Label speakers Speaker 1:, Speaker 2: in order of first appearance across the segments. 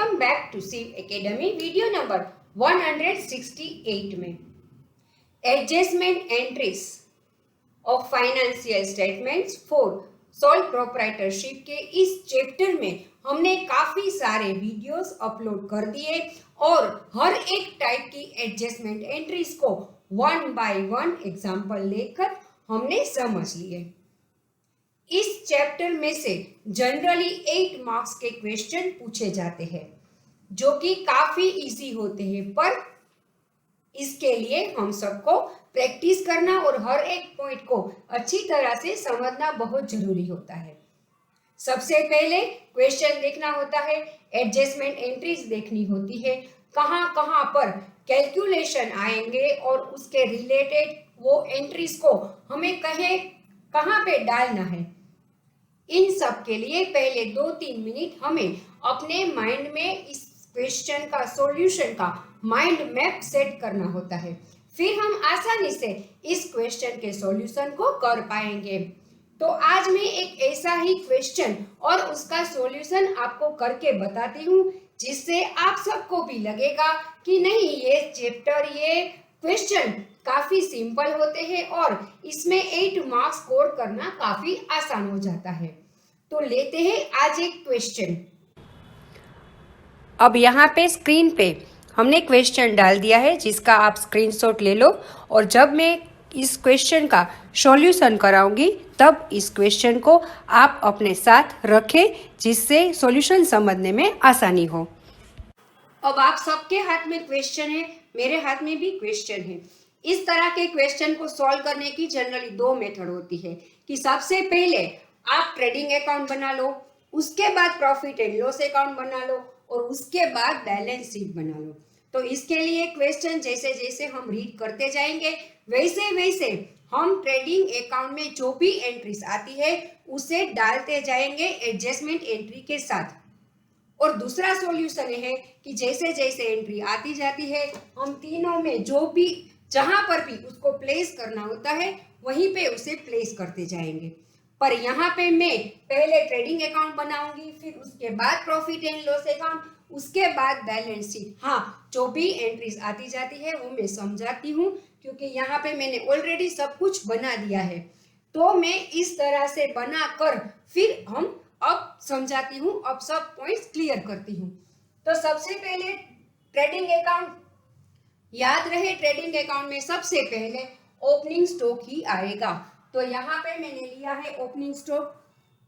Speaker 1: Welcome back to Shiv academy video number 168 में adjustment entries of financial statements for sole proprietorship के इस chapter में हमने काफी सारे वीडियोस अपलोड कर दिए और हर एक टाइप की एडजस्टमेंट एंट्रीज को वन बाय वन एग्जांपल लेकर हमने समझ लिए। इस चैप्टर में से जनरली 8 मार्क्स के क्वेश्चन पूछे जाते हैं जो कि काफी इजी होते हैं, पर इसके लिए हम सबको प्रैक्टिस करना और हर एक पॉइंट को अच्छी तरह से समझना बहुत जरूरी होता है। सबसे पहले क्वेश्चन देखना होता है, एडजस्टमेंट एंट्रीज देखनी होती है, कहां कहां पर कैलकुलेशन आएंगे और उसके रिलेटेड वो एंट्रीज को हमें कहां पे डालना है। इन सब के लिए पहले 2-3 मिनट हमें अपने माइंड में इस क्वेश्चन का सॉल्यूशन का माइंड मैप सेट करना होता है, फिर हम आसानी से इस क्वेश्चन के सॉल्यूशन को कर पाएंगे। तो आज मैं एक ऐसा ही क्वेश्चन और उसका सॉल्यूशन आपको करके बताती हूँ जिससे आप सबको भी लगेगा कि नहीं, ये चैप्टर, ये क्वेश्चन काफी सिंपल होते हैं और इसमें 8 मार्क्स स्कोर करना काफी आसान हो जाता है। तो लेते हैं आज एक क्वेश्चन। अब यहाँ पे स्क्रीन पे हमने क्वेश्चन डाल दिया है जिसका आप स्क्रीनशॉट ले लो, और जब मैं इस क्वेश्चन का सॉल्यूशन कराऊंगी तब इस क्वेश्चन को आप अपने साथ रखें जिससे सॉल्यूशन समझने में आसानी हो। अब आप सबके हाथ में क्वेश्चन है, मेरे हाथ में भी क्वेश्चन है। इस तरह के क्वेश्चन को सॉल्व करने की जनरली 2 मेथड होती है कि सबसे पहले आप ट्रेडिंग अकाउंट बना लो, उसके बाद प्रॉफिट एंड लॉस अकाउंट बना लो और उसके बाद बैलेंस शीट बना लो। तो इसके लिए क्वेश्चन जैसे जैसे हम रीड करते जाएंगे वैसे वैसे हम ट्रेडिंग अकाउंट में जो भी एंट्रीज आती है उसे डालते जाएंगे एडजस्टमेंट एंट्री के साथ। और दूसरा सॉल्यूशन है कि जैसे जैसे एंट्री आती जाती है हम तीनों में जो भी जहां पर भी उसको प्लेस करना होता है वहीं पे उसे प्लेस करते जाएंगे। पर यहाँ पे मैं पहले ट्रेडिंग अकाउंट बनाऊंगी, फिर उसके बाद प्रॉफिट एंड लॉस अकाउंट, उसके बाद बैलेंस शीट। हाँ, जो भी एंट्रीज आती जाती है वो मैं समझाती हूँ क्योंकि यहाँ पे मैंने ऑलरेडी सब कुछ बना दिया है। तो मैं इस तरह से बनाकर फिर हम अब समझाती हूँ, अब सब पॉइंट्स क्लियर करती हूँ। तो सबसे पहले ट्रेडिंग अकाउंट, याद रहे ट्रेडिंग अकाउंट में सबसे पहले ओपनिंग स्टॉक ही आएगा। तो यहाँ पे मैंने लिया है ओपनिंग स्टॉक।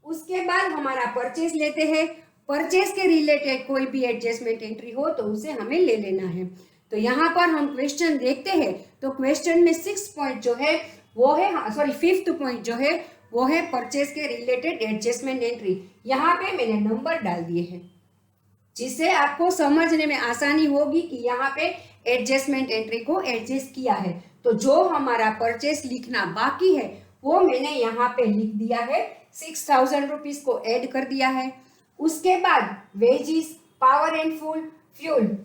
Speaker 1: उसके बाद हमारा परचेज लेते हैं, परचेज के रिलेटेड कोई भी एडजस्टमेंट एंट्री हो तो उसे हमें ले लेना है। तो यहाँ पर हम क्वेश्चन देखते हैं तो क्वेश्चन में 6 पॉइंट जो है वो है, सॉरी 5th पॉइंट जो है वो है परचेज के रिलेटेड एडजस्टमेंट एंट्री। यहाँ पे मैंने नंबर डाल दिए हैं जिससे आपको समझने में आसानी होगी कि यहाँ पे एडजस्टमेंट एंट्री को एडजस्ट किया है। तो जो हमारा परचेज लिखना बाकी है वो मैंने यहाँ पे लिख दिया है, 6000 रुपीज को ऐड कर दिया है। उसके बाद wages, power and fuel, fuel,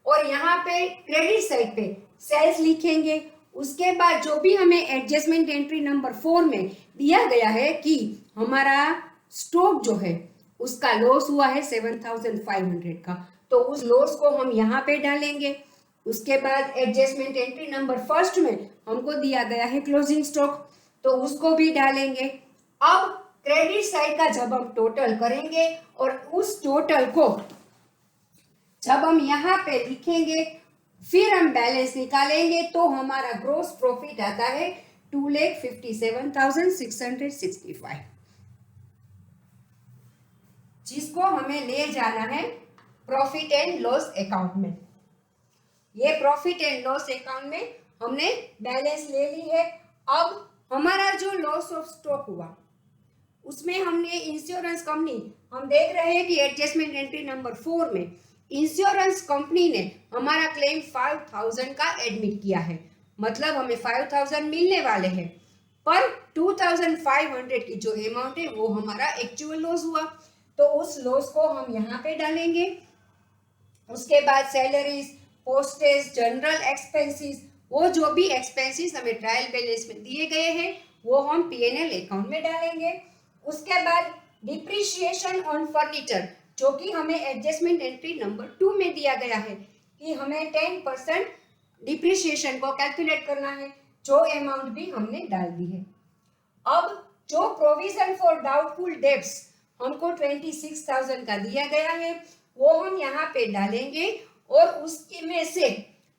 Speaker 1: और यहाँ पे क्रेडिट साइड पे सेल्स लिखेंगे। उसके बाद जो भी हमें एडजस्टमेंट एंट्री नंबर 4 में दिया गया है कि हमारा स्टॉक जो है उसका लॉस हुआ है 7500 का, तो उस लॉस को हम यहाँ पे डालेंगे। उसके बाद एडजस्टमेंट एंट्री नंबर 1 में हमको दिया गया है क्लोजिंग स्टॉक, तो उसको भी डालेंगे। अब क्रेडिट साइड का जब हम टोटल करेंगे और उस टोटल को जब हम यहाँ पे लिखेंगे फिर हम बैलेंस निकालेंगे तो हमारा ग्रॉस प्रॉफिट आता है 2,57,665, जिसको हमें ले जाना है प्रॉफिट एंड लॉस अकाउंट में। ये प्रॉफिट एंड लॉस अकाउंट में हमने बैलेंस ले ली है। अब हमारा जो लॉस ऑफ स्टॉक हुआ उसमें हमने इंश्योरेंस कंपनी, हम देख रहे हैं कि एडजस्टमेंट एंट्री नंबर 4 में इंश्योरेंस कंपनी ने हमारा क्लेम 5000 का एडमिट किया है, मतलब हमें 5000 मिलने वाले हैं, पर 2500 की जो अमाउंट है वो हमारा एक्चुअल लॉस हुआ, तो उस लॉस को हम यहाँ पे डालेंगे। उसके बाद सैलरीज, पोस्टेज, जनरल एक्सपेंसेस, वो जो भी एक्सपेंसेस हमें ट्रायल बैलेंस में दिए गए हैं वो हम P&L अकाउंट में डालेंगे। उसके बाद डिप्रिशिएशन ऑन फर्नीचर, जो कि हमें एडजस्टमेंट एंट्री नंबर 2 में दिया गया है कि हमें 10% डिप्रिसिएशन को कैलकुलेट करना है, जो अमाउंट भी हमने डाल दी है। अब जो प्रोविजन फॉर डाउटफुल डेब्ट्स हमको 26,000 का दिया गया है वो हम यहाँ पे डालेंगे और उसके में से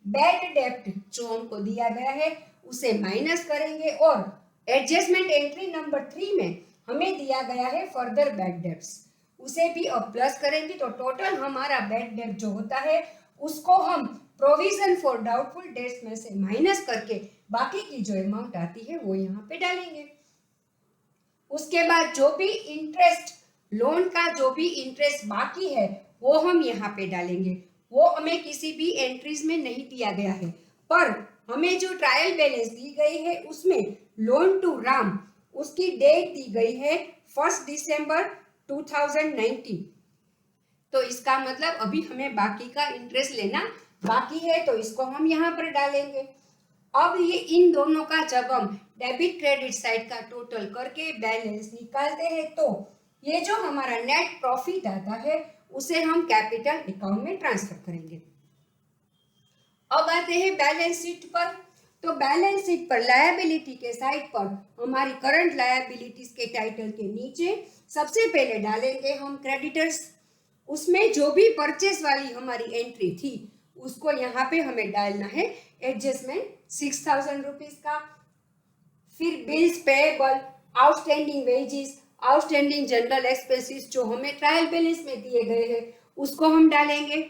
Speaker 1: बैड डेब्ट जो हमको दिया गया है उसे माइनस करेंगे और एडजस्टमेंट एंट्री नंबर 3 में हमें दिया गया है फर्दर बैड डेब्ट्स, उसे भी अब प्लस करेंगे तो टोटल हमारा बैड डेब्ट जो होता है उसको हम प्रोविजन फॉर डाउटफुल डेब्ट्स में से माइनस करके बाकी की जो अमाउंट आती है वो यहाँ पे डालेंगे। उसके बाद जो भी इंटरेस्ट, लोन का जो भी इंटरेस्ट बाकी है वो हम यहाँ पे डालेंगे। वो हमें किसी भी एंट्रीज में नहीं दिया गया है, पर हमें जो ट्रायल बैलेंस दी गई है उसमें लोन टू राम उसकी डेट दी गई है 1 दिसंबर 2019। तो इसका मतलब अभी हमें बाकी का इंटरेस्ट लेना बाकी है, तो इसको हम यहाँ पर डालेंगे। अब ये इन दोनों का जब हम डेबिट क्रेडिट साइड का टोटल करके बैलेंस निकालते हैं तो ये जो हमारा नेट प्रॉफिट आता है उसे हम कैपिटल अकाउंट में ट्रांसफर करेंगे। अब आते हैं बैलेंस शीट पर। तो बैलेंस शीट पर लायबिलिटी के साइड पर हमारी करंट लायबिलिटीज के टाइटल के नीचे सबसे पहले डालेंगे हम क्रेडिटर्स। उसमें जो भी परचेस वाली हमारी एंट्री थी उसको यहाँ पे हमें डालना है एडजस्टमेंट 6,000 रुपीज का। फिर bills payable, outstanding wages, outstanding general expenses जो हमें ट्रायल बैलेंस में दिए गए हैं उसको हम डालेंगे।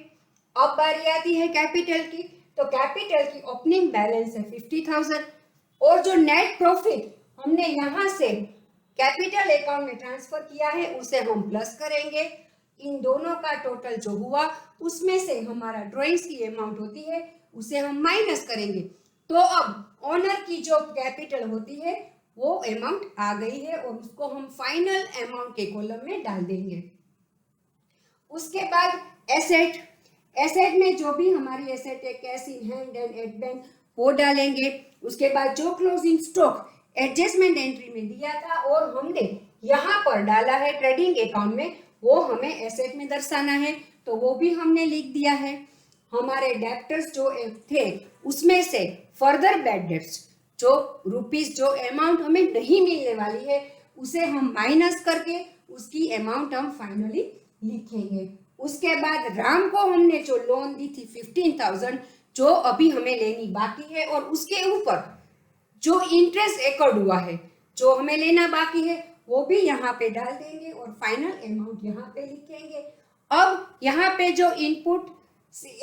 Speaker 1: अब बारी आती है कैपिटल की। तो कैपिटल की ओपनिंग बैलेंस है 50,000 और जो नेट प्रॉफिट हमने यहाँ से कैपिटल अकाउंट में ट्रांसफर किया है उसे हम प्लस करेंगे। इन दोनों का टोटल जो हुआ उसमें से हमारा ड्रॉइंग्स की अमाउंट होती है उसे हम माइनस करेंगे। तो अब ओनर की जो कैपिटल होती है वो अमाउंट आ गई है और उसको हम फाइनल अमाउंट के कॉलम में डाल देंगे। उसके बाद एसेट, एसेट में जो भी हमारी एसेट है cash in hand and at bank वो डालेंगे। उसके बाद जो क्लोजिंग स्टॉक एडजस्टमेंट एंट्री में दिया था और हमने यहाँ पर डाला है ट्रेडिंग अकाउंट में, वो हमें एसेट में दर्शाना है तो वो भी हमने लिख दिया है। हमारे डेब्टर्स जो थे उसमें से फर्दर बैड डेब्ट्स जो रुपीस जो अमाउंट हमें नहीं मिलने वाली है उसे हम माइनस करके उसकी अमाउंट हम फाइनली लिखेंगे। उसके बाद राम को हमने जो लोन दी थी 15,000 जो अभी हमें लेनी बाकी है और उसके ऊपर जो इंटरेस्ट एकर्ड हुआ है जो हमें लेना बाकी है वो भी यहाँ पे डाल देंगे और फाइनल अमाउंट यहाँ पे लिखेंगे। अब यहाँ पे जो इनपुट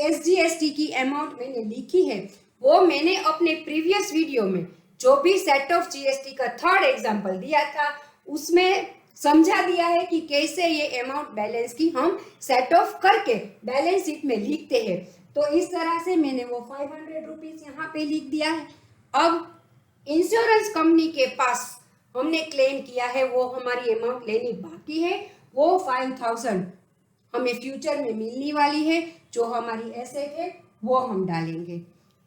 Speaker 1: SGST की अमाउंट मैंने लिखी है वो मैंने अपने प्रीवियस वीडियो में जो भी सेट ऑफ GST का थर्ड एग्जांपल दिया था उसमें समझा दिया है कि कैसे ये अमाउंट बैलेंस की हम सेट ऑफ करके बैलेंस शीट में लिखते हैं। तो इस तरह से मैंने वो 500 रुपीज यहाँ पे लिख दिया है। अब इंश्योरेंस कंपनी के पास हमने क्लेम किया है वो हमारी अमाउंट लेनी बाकी है, वो 5,000 हमें फ्यूचर में मिलने वाली है, जो हमारी एसेट है वो हम डालेंगे।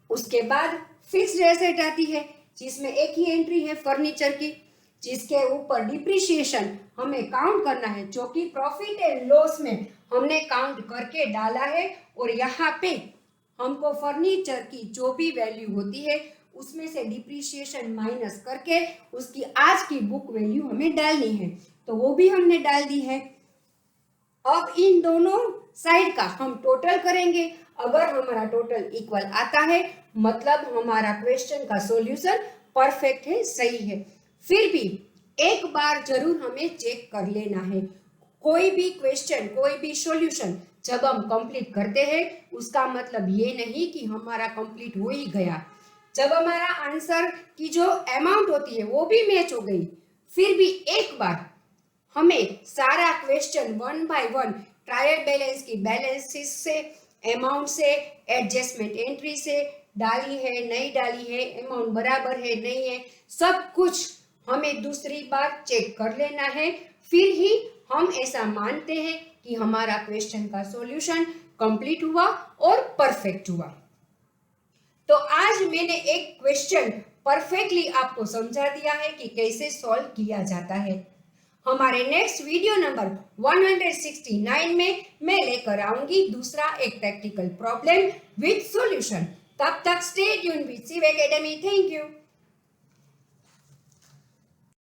Speaker 1: उसके बाद फिक्स्ड एसेट आती है जिसमें एक ही एंट्री है फर्नीचर की, जिसके ऊपर डिप्रिसिएशन हमें काउंट करना है जो कि प्रॉफिट एंड लॉस में हमने काउंट करके डाला है और यहाँ पे हमको फर्नीचर की जो भी वैल्यू होती है उसमें से डिप्रिसिएशन माइनस करके उसकी आज की बुक वैल्यू हमें डालनी है, तो वो भी हमने डाल दी है। अब इन दोनों साइड का हम टोटल करेंगे। अगर हमारा टोटल इक्वल आता है मतलब हमारा क्वेश्चन का सॉल्यूशन परफेक्ट है, सही है। फिर भी एक बार जरूर हमें चेक कर लेना है। कोई भी क्वेश्चन, कोई भी सॉल्यूशन जब हम कंप्लीट करते हैं उसका मतलब ये नहीं कि हमारा कंप्लीट हो ही गया। जब हमारा आंसर की जो अमाउंट होती है वो भी मैच हो गई, फिर भी एक बार हमें सारा क्वेश्चन 1 बाय 1 ट्रायल बैलेंस की बैलेंस शीट से, अमाउंट से, एडजस्टमेंट एंट्री से डाली है नहीं डाली है, अमाउंट बराबर है नहीं है, सब कुछ हमें दूसरी बार चेक कर लेना है। फिर ही हम ऐसा मानते हैं कि हमारा क्वेश्चन का सॉल्यूशन कंप्लीट हुआ और परफेक्ट हुआ। तो आज मैंने एक क्वेश्चन परफेक्टली आपको समझा दिया है कि कैसे सॉल्व किया जाता है। हमारे नेक्स्ट वीडियो नंबर 169 में मैं लेकर आऊंगी दूसरा एक प्रैक्टिकल प्रॉब्लम विद सॉल्यूशन। तब तक stay tune with Shiv academy. Thank you.